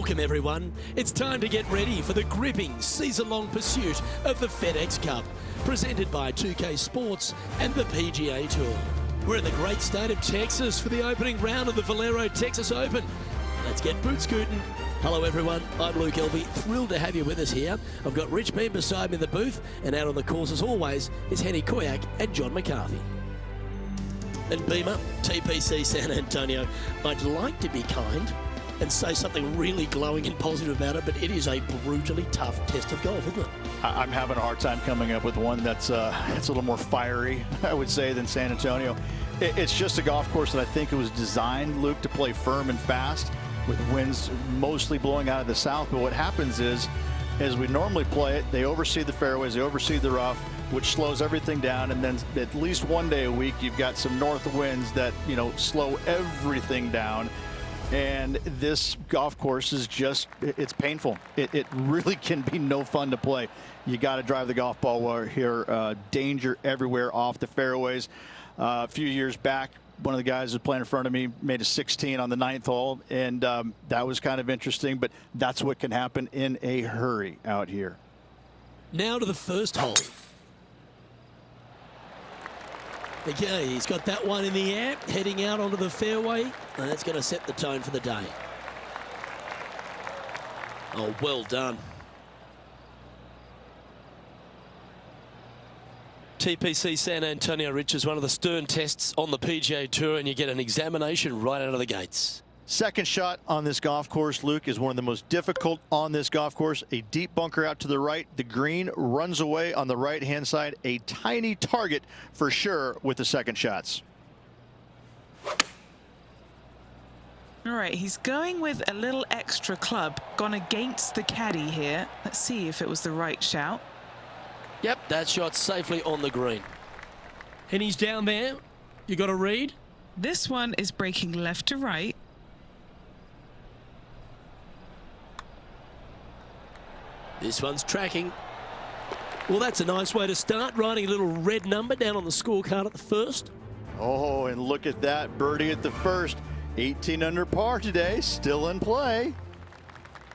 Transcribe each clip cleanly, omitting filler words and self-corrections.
Welcome everyone. It's time to get ready for the gripping season-long pursuit of the FedEx Cup, presented by 2K Sports and the PGA Tour. We're in the great state of Texas for the opening round of the Valero Texas Open. Let's get boot scooting. Hello everyone, I'm Luke Elvey, thrilled to have you with us here. I've got Rich Beam beside me in the booth, and out on the course as always is Henny Koyak and John McCarthy. And Beamer, TPC San Antonio, I'd like to be kind and say something really glowing and positive about it, but it is a brutally tough test of golf, isn't it? I'm having a hard time coming up with one that's it's a little more fiery, I would say, than San Antonio. It's just a golf course that I think it was designed, Luke, to play firm and fast with winds mostly blowing out of the south. But what happens is, as we normally play it, they oversee the fairways, they oversee the rough, which slows everything down. And then at least one day a week, you've got some north winds that, you know, slow everything down. And this golf course is just, it's painful. It really can be no fun to play. You got to drive the golf ball here. Danger everywhere off the fairways. A few years back, one of the guys who was playing in front of me made a 16 on the 9th hole, and that was kind of interesting, but that's what can happen in a hurry out here. Now to the first hole. Okay, he's got that one in the air, heading out onto the fairway, and that's going to set the tone for the day. Oh, well done. TPC San Antonio, Rich, is one of the stern tests on the PGA Tour, and you get an examination right out of the gates. Second shot on this golf course, Luke, is one of the most difficult on this golf course. A deep bunker out to the right. The green runs away on the right-hand side. A tiny target for sure with the second shots. All right, he's going with a little extra club, gone against the caddy here. Let's see if it was the right shout. Yep, that shot's safely on the green. And he's down there. You got a read? This one is breaking left to right. This one's tracking. Well, that's a nice way to start, writing a little red number down on the scorecard at the first. Oh, and look at that birdie at the first. 18 under par today, still in play.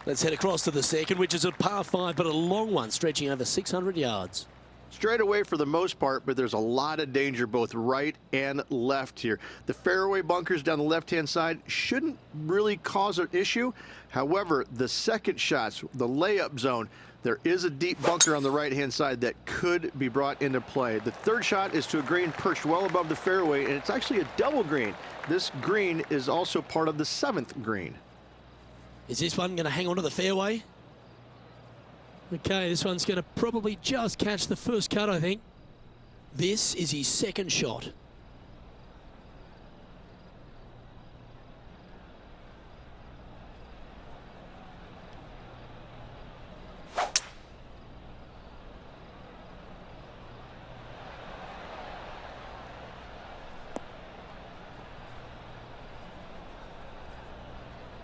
Let's head across to the second, which is a par 5, but a long one, stretching over 600 yards. Straight away for the most part, but there's a lot of danger both right and left here. The fairway bunkers down the left-hand side shouldn't really cause an issue. However, the second shots, the layup zone, there is a deep bunker on the right-hand side that could be brought into play. The third shot is to a green perched well above the fairway, and it's actually a double green. This green is also part of the 7th green. Is this one going to hang onto the fairway? Okay, this one's going to probably just catch the first cut, I think. This is his second shot.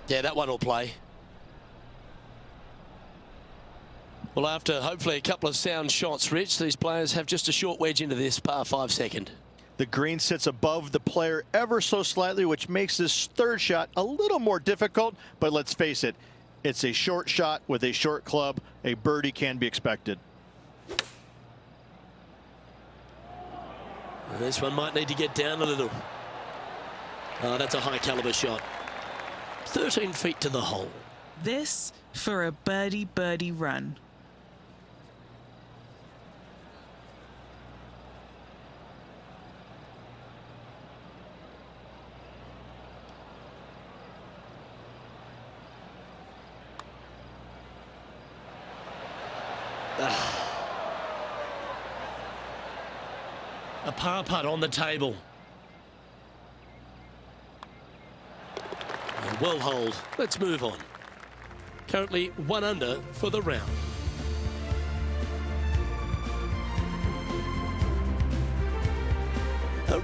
Yeah, that one will play. Well, after hopefully a couple of sound shots, Rich, these players have just a short wedge into this par 5 second. The green sits above the player ever so slightly, which makes this third shot a little more difficult. But let's face it, it's a short shot with a short club. A birdie can be expected. Well, this one might need to get down a little. Oh, that's a high caliber shot. 13 feet to the hole. This for a birdie run. A par putt on the table. And well holed. Let's move on. Currently 1 under for the round.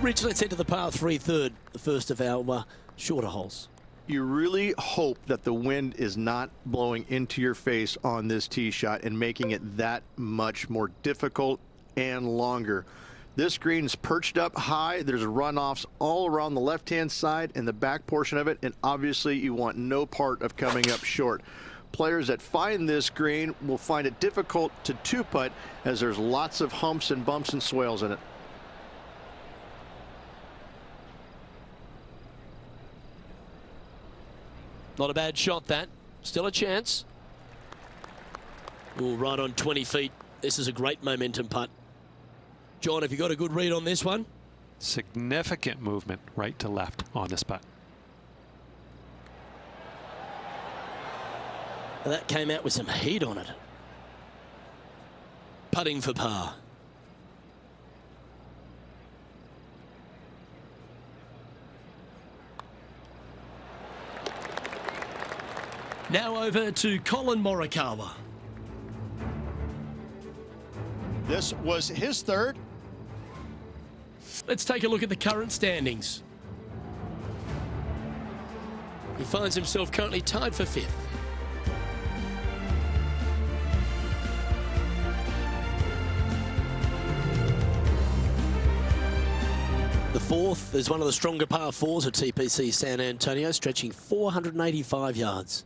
Rich, let's head to the par 3 third, the first of our shorter holes. You really hope that the wind is not blowing into your face on this tee shot and making it that much more difficult and longer. This green's perched up high. There's runoffs all around the left-hand side and the back portion of it, and obviously you want no part of coming up short. Players that find this green will find it difficult to two-putt as there's lots of humps and bumps and swales in it. Not a bad shot, that. Still a chance. Oh, right on 20 feet. This is a great momentum putt. John, have you got a good read on this one? Significant movement right to left on this putt. That came out with some heat on it. Putting for par. Now over to Colin Morikawa. This was his third. Let's take a look at the current standings. He finds himself currently tied for 5th. The 4th is one of the stronger par 4s at TPC San Antonio, stretching 485 yards.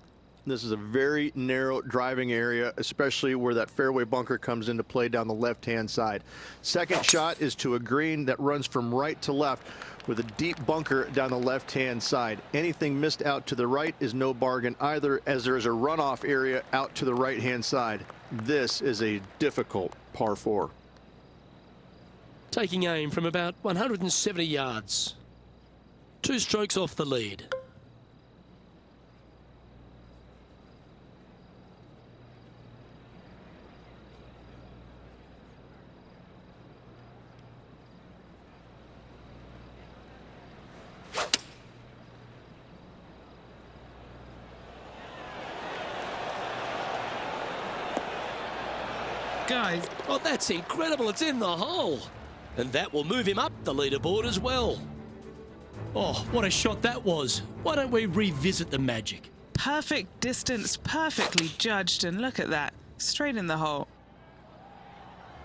This is a very narrow driving area, especially where that fairway bunker comes into play down the left-hand side. Second shot is to a green that runs from right to left with a deep bunker down the left-hand side. Anything missed out to the right is no bargain either, as there is a runoff area out to the right-hand side. This is a difficult par 4. Taking aim from about 170 yards. 2 strokes off the lead. Guys, Oh, that's incredible. It's in the hole. And that will move him up the leaderboard as well. Oh, what a shot that was. Why don't we revisit the magic? perfect distance, perfectly judged, and look at that, straight in the hole.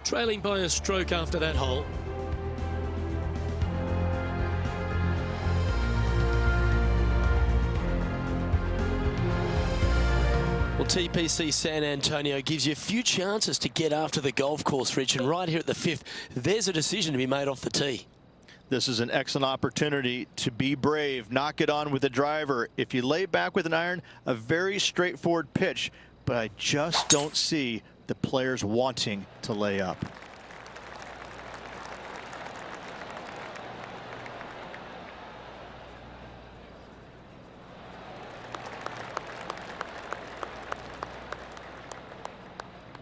Trailing by a stroke after that hole. Well, TPC San Antonio gives you a few chances to get after the golf course, Rich, and right here at the 5th, there's a decision to be made off the tee. This is an excellent opportunity to be brave, knock it on with the driver. If you lay back with an iron, a very straightforward pitch, but I just don't see the players wanting to lay up.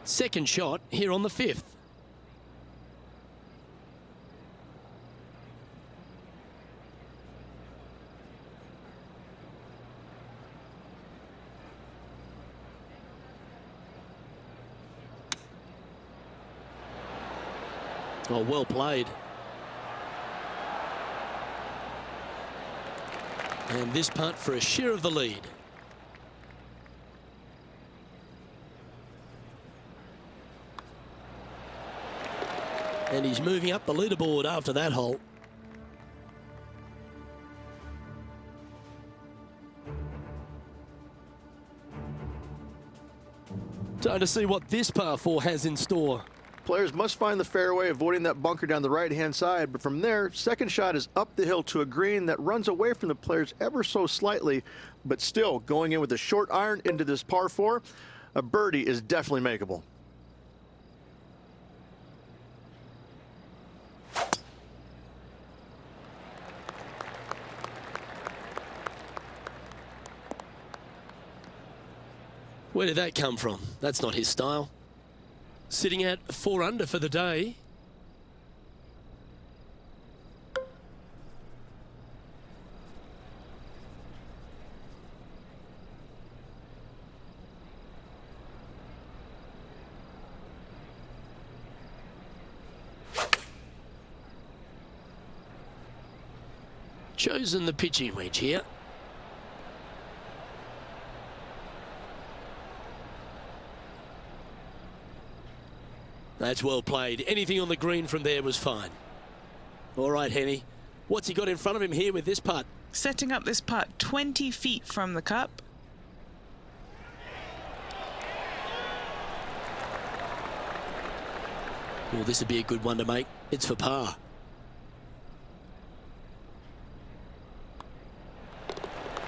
Second shot here on the 5th. Oh, well played. And this putt for a share of the lead. And he's moving up the leaderboard after that hole. Time to see what this par 4 has in store. Players must find the fairway, avoiding that bunker down the right-hand side. But from there, second shot is up the hill to a green that runs away from the players ever so slightly, but still going in with a short iron into this par 4. A birdie is definitely makeable. Where did that come from? That's not his style. Sitting at 4 under for the day. Chosen the pitching wedge here. That's well played. Anything on the green from there was fine. All right, Henny. What's he got in front of him here with this putt? Setting up this putt 20 feet from the cup. Well, this would be a good one to make. It's for par.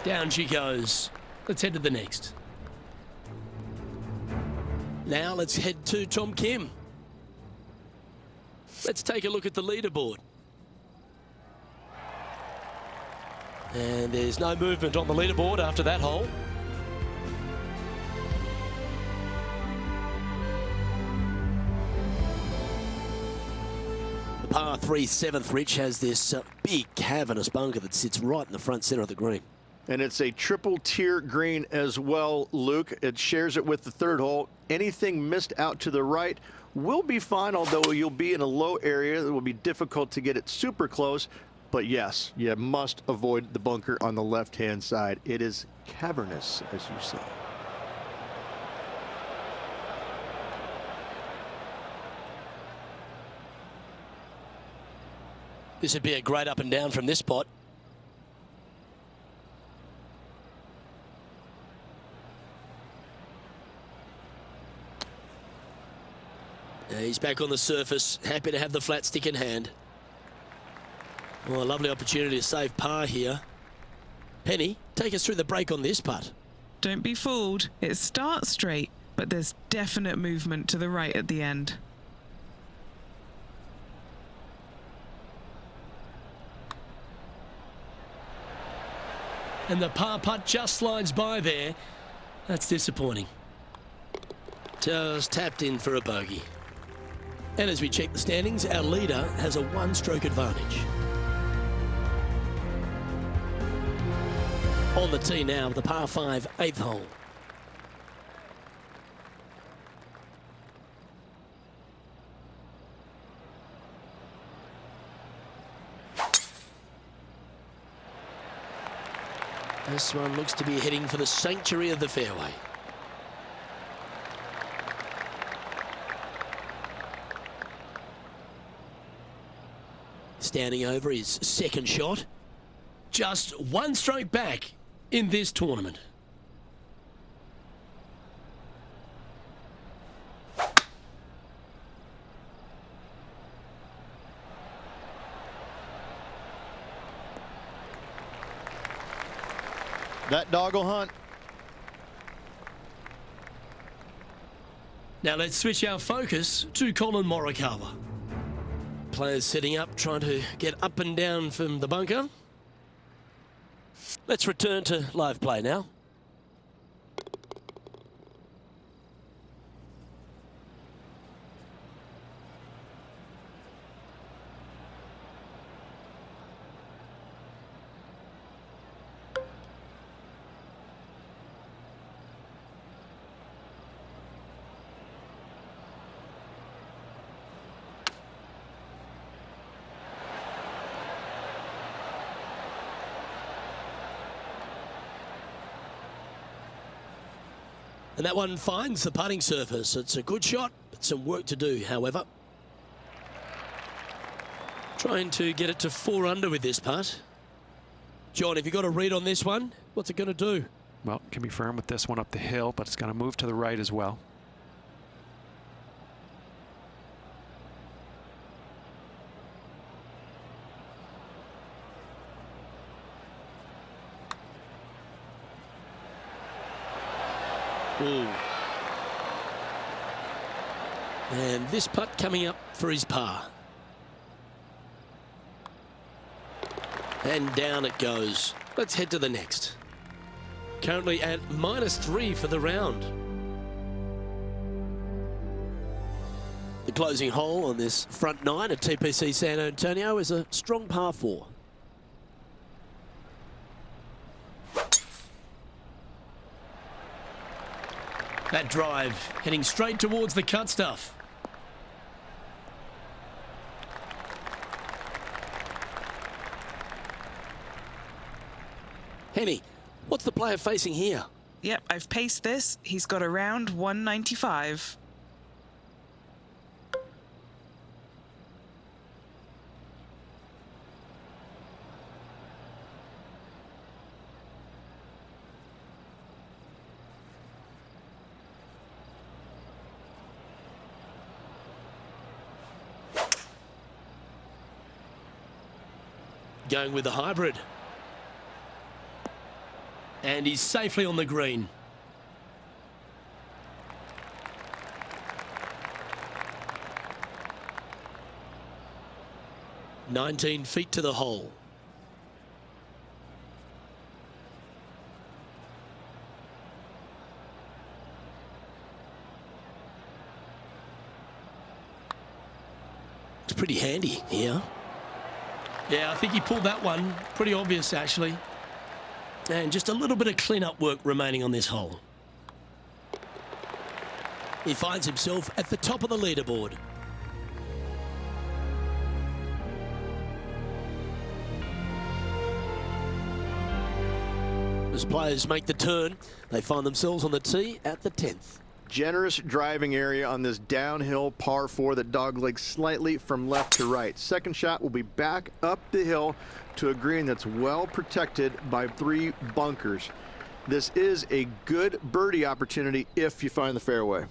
Down she goes. Let's head to the next. Now let's head to Tom Kim. Let's take a look at the leaderboard. And there's no movement on the leaderboard after that hole. The par 3 7th, Rich, has this big cavernous bunker that sits right in the front centre of the green. And it's a triple tier green as well, Luke. It shares it with the third hole. Anything missed out to the right will be fine, although you'll be in a low area. It will be difficult to get it super close. But yes, you must avoid the bunker on the left-hand side. It is cavernous, as you say. This would be a great up and down from this spot. He's back on the surface, happy to have the flat stick in hand. Well, a lovely opportunity to save par here. Penny, take us through the break on this putt. Don't be fooled. It starts straight, but there's definite movement to the right at the end. And the par putt just slides by there. That's disappointing. Just tapped in for a bogey. And as we check the standings, our leader has a one-stroke advantage. On the tee now, the par 5 8th hole. This one looks to be heading for the sanctuary of the fairway. Standing over his second shot. Just one stroke back in this tournament. That dog will hunt. Now let's switch our focus to Colin Morikawa. Players setting up, trying to get up and down from the bunker. Let's return to live play now. And that one finds the putting surface. It's a good shot, but some work to do, however. Trying to get it to 4 under with this putt. John, have you got a read on this one? What's it going to do? Well, it can be firm with this one up the hill, but it's going to move to the right as well. Ooh. And this putt coming up for his par. And down it goes. Let's head to the next. Currently at -3 for the round. The closing hole on this front 9 at TPC San Antonio is a strong par 4. That drive heading straight towards the cut stuff. Henny, what's the player facing here? Yep, I've paced this. He's got around 195. Going with the hybrid. And he's safely on the green. "19 feet to the hole." It's pretty handy here. Yeah, I think he pulled that one. Pretty obvious, actually. And just a little bit of clean-up work remaining on this hole. He finds himself at the top of the leaderboard. As players make the turn, they find themselves on the tee at the 10th. Generous driving area on this downhill par 4 that doglegs slightly from left to right. Second shot will be back up the hill to a green that's well protected by 3 bunkers. This is a good birdie opportunity if you find the fairway.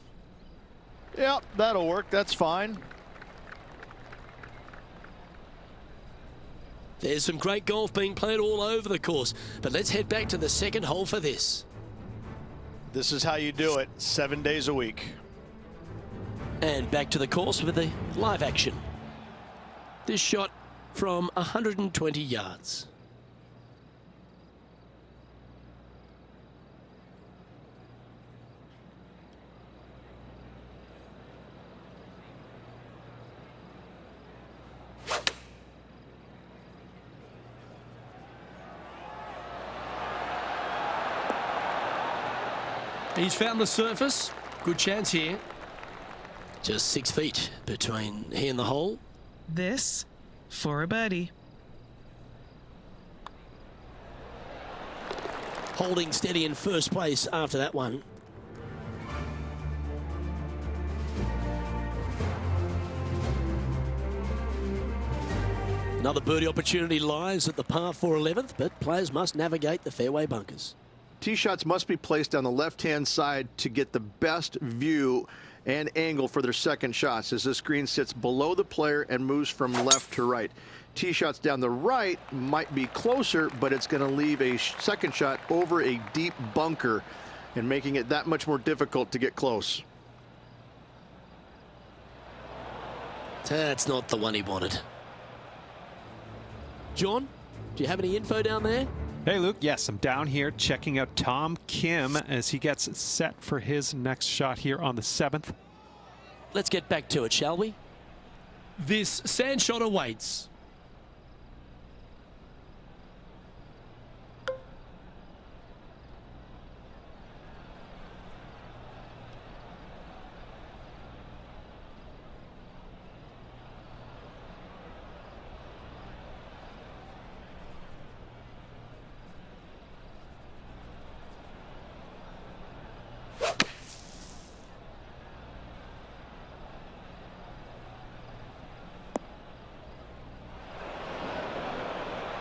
Yep, that'll work. That's fine. There's some great golf being played all over the course, but let's head back to the second hole for this. This is how you do it 7 days a week. And back to the course with the live action. This shot from 120 yards. He's found the surface. Good chance here. Just 6 feet between he and the hole. This for a birdie. Holding steady in first place after that one. Another birdie opportunity lies at the par 4 11th, but players must navigate the fairway bunkers. Tee shots must be placed on the left-hand side to get the best view and angle for their second shots, as this green sits below the player and moves from left to right. Tee shots down the right might be closer, but it's going to leave a second shot over a deep bunker and making it that much more difficult to get close. That's not the one he wanted. John, do you have any info down there? Hey, Luke. Yes, I'm down here checking out Tom Kim as he gets set for his next shot here on the 7th. Let's get back to it, shall we? This sand shot awaits.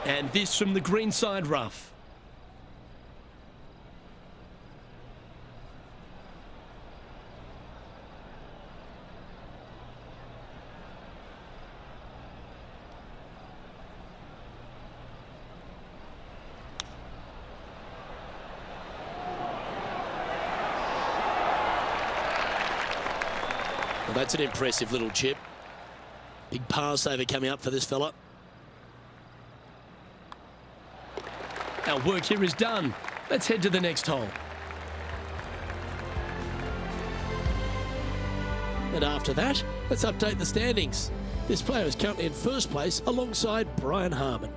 And this from the greenside rough. Well, that's an impressive little chip. Big par saver coming up for this fella. Our work here is done. Let's head to the next hole. And after that, let's update the standings. This player is currently in first place alongside Brian Harmon.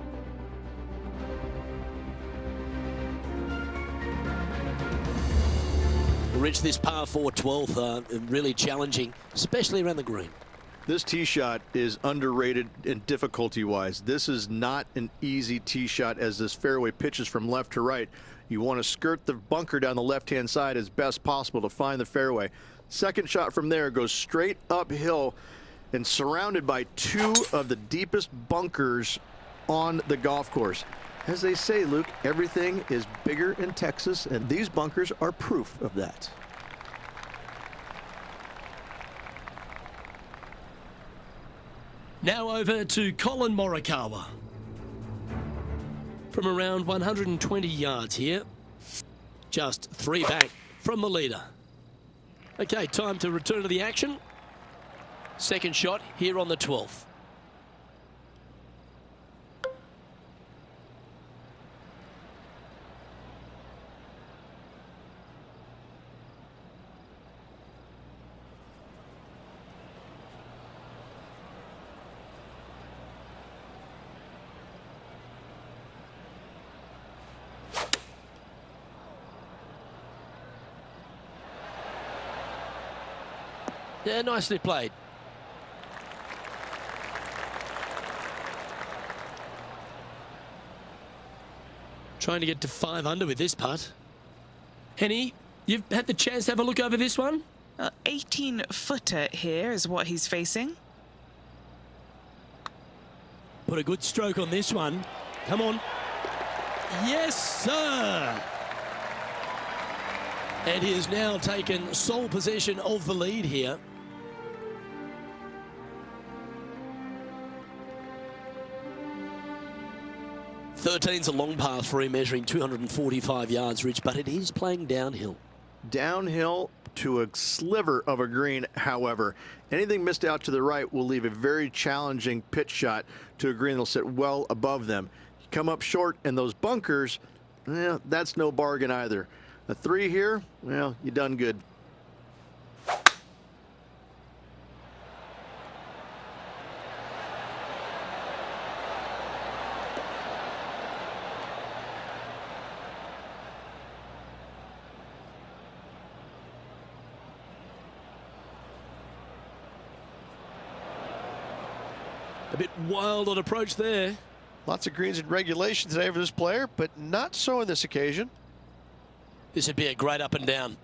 Rich, this par 4 12th, really challenging, especially around the green. This tee shot is underrated in difficulty-wise. This is not an easy tee shot as this fairway pitches from left to right. You want to skirt the bunker down the left-hand side as best possible to find the fairway. Second shot from there goes straight uphill and surrounded by 2 of the deepest bunkers on the golf course. As they say, Luke, everything is bigger in Texas, and these bunkers are proof of that. Now over to Colin Morikawa. from around 120 yards here. Just 3 back from the leader. Okay, time to return to the action. Second shot here on the 12th. Yeah, nicely played. Trying to get to 5 under with this putt. Henny, you've had the chance to have a look over this one? 18-footer here is what he's facing. Put a good stroke on this one. Come on. Yes, sir. And he has now taken sole possession of the lead here. 13's a long path for him, measuring 245 yards, Rich, but it is playing downhill. Downhill to a sliver of a green, however. Anything missed out to the right will leave a very challenging pitch shot to a green that'll sit well above them. You come up short, and those bunkers, that's no bargain either. A 3 here, well, you done good. A bit wild on approach there. Lots of greens in regulation today for this player, but not so on this occasion. This would be a great up and down.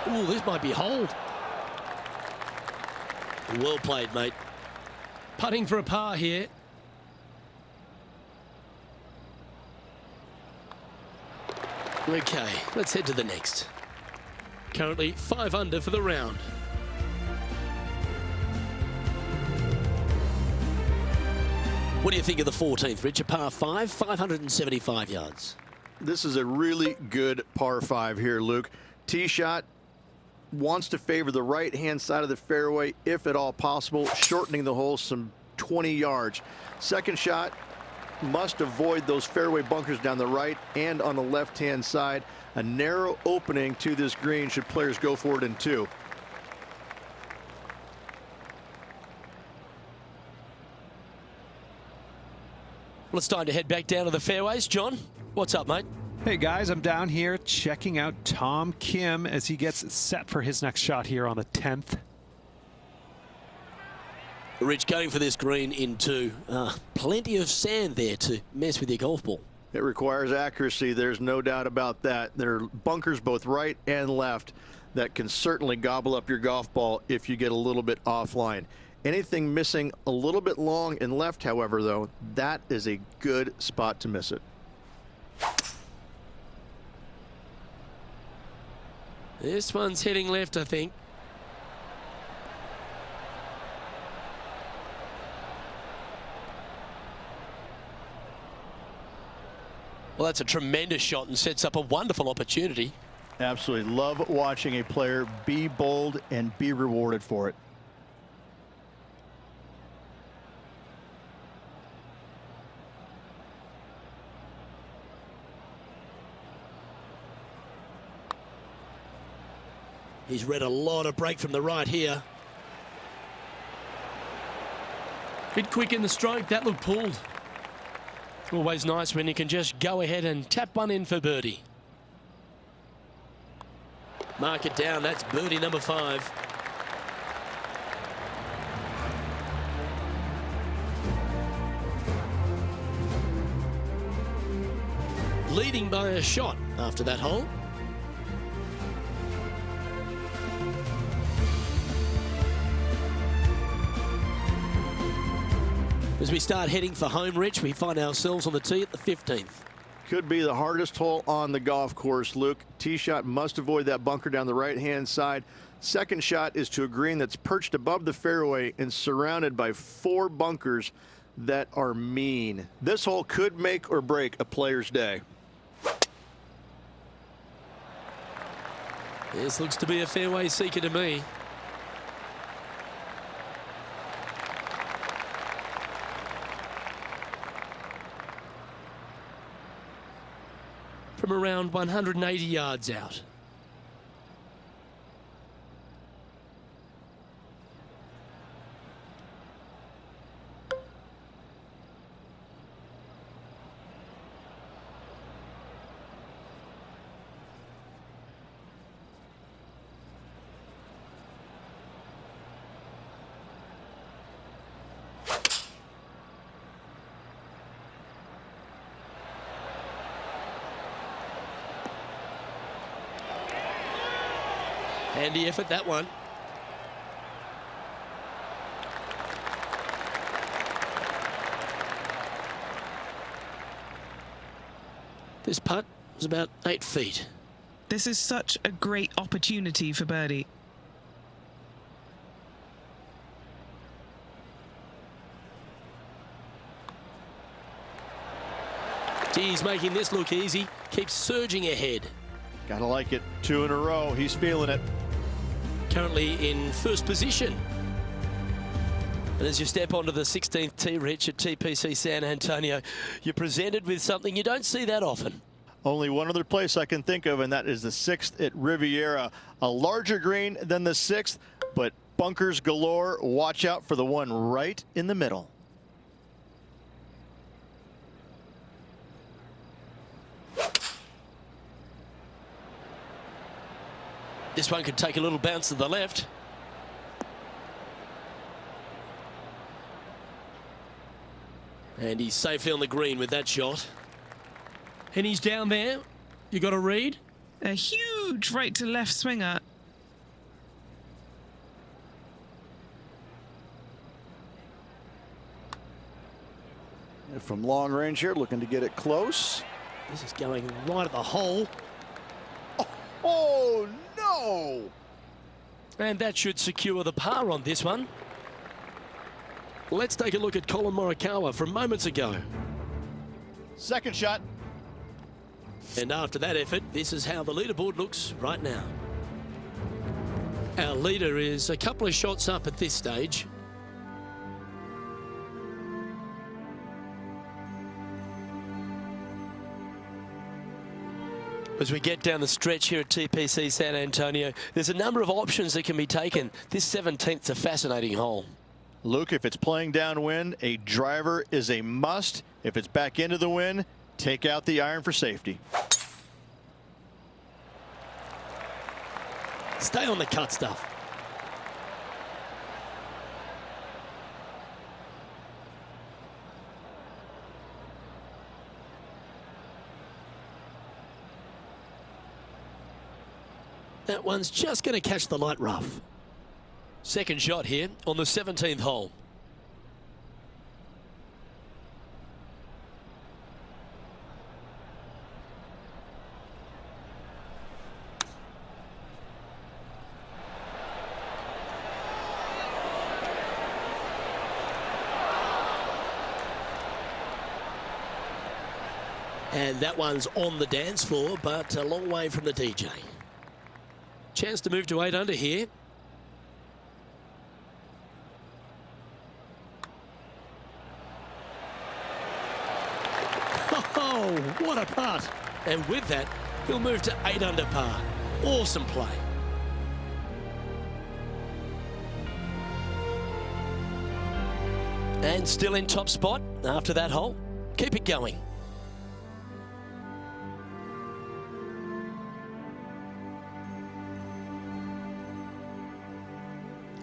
Ooh, this might be hold. Well played, mate. Putting for a par here. Okay, let's head to the next. Currently 5 under for the round. What do you think of the 14th, Rich? A par 5, 575 yards. This is a really good par 5 here, Luke. Tee shot wants to favor the right-hand side of the fairway, if at all possible, shortening the hole some 20 yards. Second shot must avoid those fairway bunkers down the right and on the left-hand side. A narrow opening to this green should players go for it in 2. Well, it's time to head back down to the fairways. John, what's up, mate? Hey guys, I'm down here checking out Tom Kim as he gets set for his next shot here on the 10th. Rich, going for this green in 2. Plenty of sand there to mess with your golf ball. It requires accuracy, there's no doubt about that. There are bunkers both right and left that can certainly gobble up your golf ball if you get a little bit offline. Anything missing a little bit long and left, however, though, that is a good spot to miss it. This one's heading left, I think. Well, that's a tremendous shot and sets up a wonderful opportunity. Absolutely love watching a player be bold and be rewarded for it. He's read a lot of break from the right here. Bit quick in the stroke, that looked pulled. Always nice when you can just go ahead and tap one in for birdie. Mark it down, that's birdie number 5. Leading by a shot after that hole. As we start heading for home, Rich, we find ourselves on the tee at the 15th. Could be the hardest hole on the golf course, Luke. Tee shot must avoid that bunker down the right-hand side. Second shot is to a green that's perched above the fairway and surrounded by 4 bunkers that are mean. This hole could make or break a player's day. This looks to be a fairway seeker to me. From around 180 yards out. Handy effort, that one. This putt was about 8 feet. This is such a great opportunity for birdie. He's making this look easy. Keeps surging ahead. Gotta like it. 2 in a row. He's feeling it. Currently in first position. And as you step onto the 16th tee, Rich, at TPC San Antonio, you're presented with something you don't see that often. Only one other place I can think of, and that is the 6th at Riviera. A larger green than the 6th, but bunkers galore. Watch out for the one right in the middle. This one could take a little bounce to the left. And he's safely on the green with that shot. And he's down there. You got to read. A huge right to left swinger. From long range here, looking to get it close. This is going right at the hole. Oh, no! And that should secure the par on this one. Let's take a look at Colin Morikawa from moments ago. Second shot. And after that effort, this is how the leaderboard looks right now. Our leader is a couple of shots up at this stage. As we get down the stretch here at TPC San Antonio, there's a number of options that can be taken. This 17th's a fascinating hole. Luke, if it's playing downwind, a driver is a must. If it's back into the wind, take out the iron for safety. Stay on the cut stuff. That one's just going to catch the light rough. Second shot here on the 17th hole. And that one's on the dance floor, but a long way from the DJ. Chance to move to 8 under here. Oh, what a putt. And with that, he'll move to 8 under par. Awesome play. And still in top spot after that hole. Keep it going.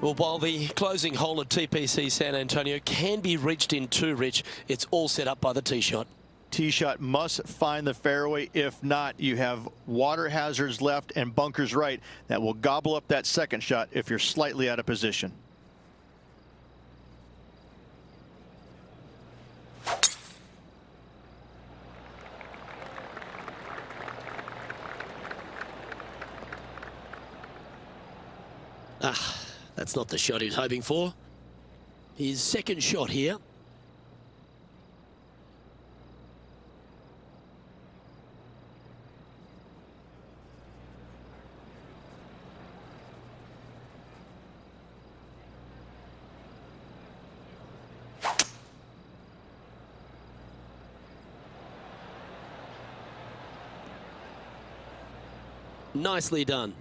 Well, while the closing hole at TPC San Antonio can be reached in 2, Rich, it's all set up by the tee shot. Tee shot must find the fairway. If not, you have water hazards left and bunkers right that will gobble up that second shot if you're slightly out of position. That's not the shot he was hoping for. His second shot here. Nicely done.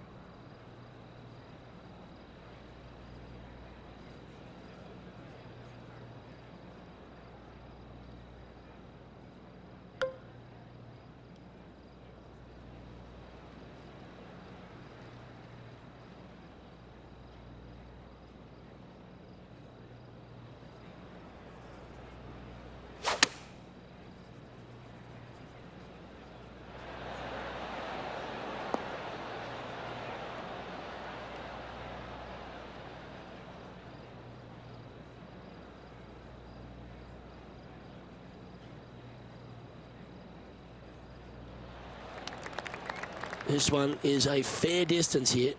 This one is a fair distance here.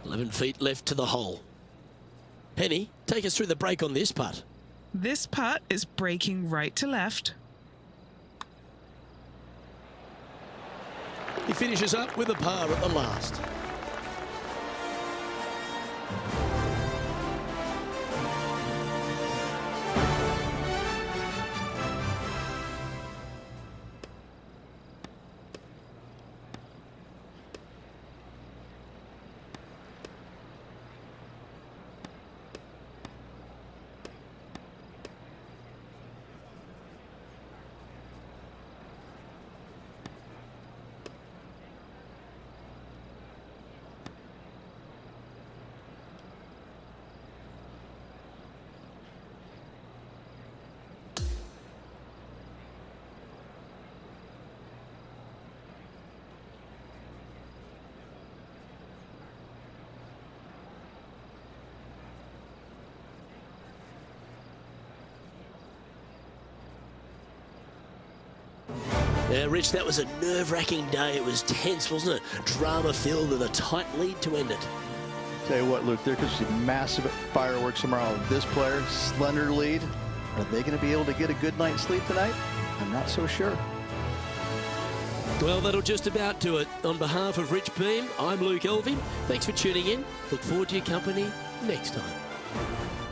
.11 feet left to the hole. Penny, take us through the break on this putt. This putt is breaking right to left. He finishes up with a par at the last. Yeah, Rich, that was a nerve-wracking day. It was tense, wasn't it? Drama-filled and a tight lead to end it. Tell you what, Luke, there could be massive fireworks tomorrow. This player, slender lead. Are they going to be able to get a good night's sleep tonight? I'm not so sure. Well, that'll just about do it. On behalf of Rich Beam, I'm Luke Elving. Thanks for tuning in. Look forward to your company next time.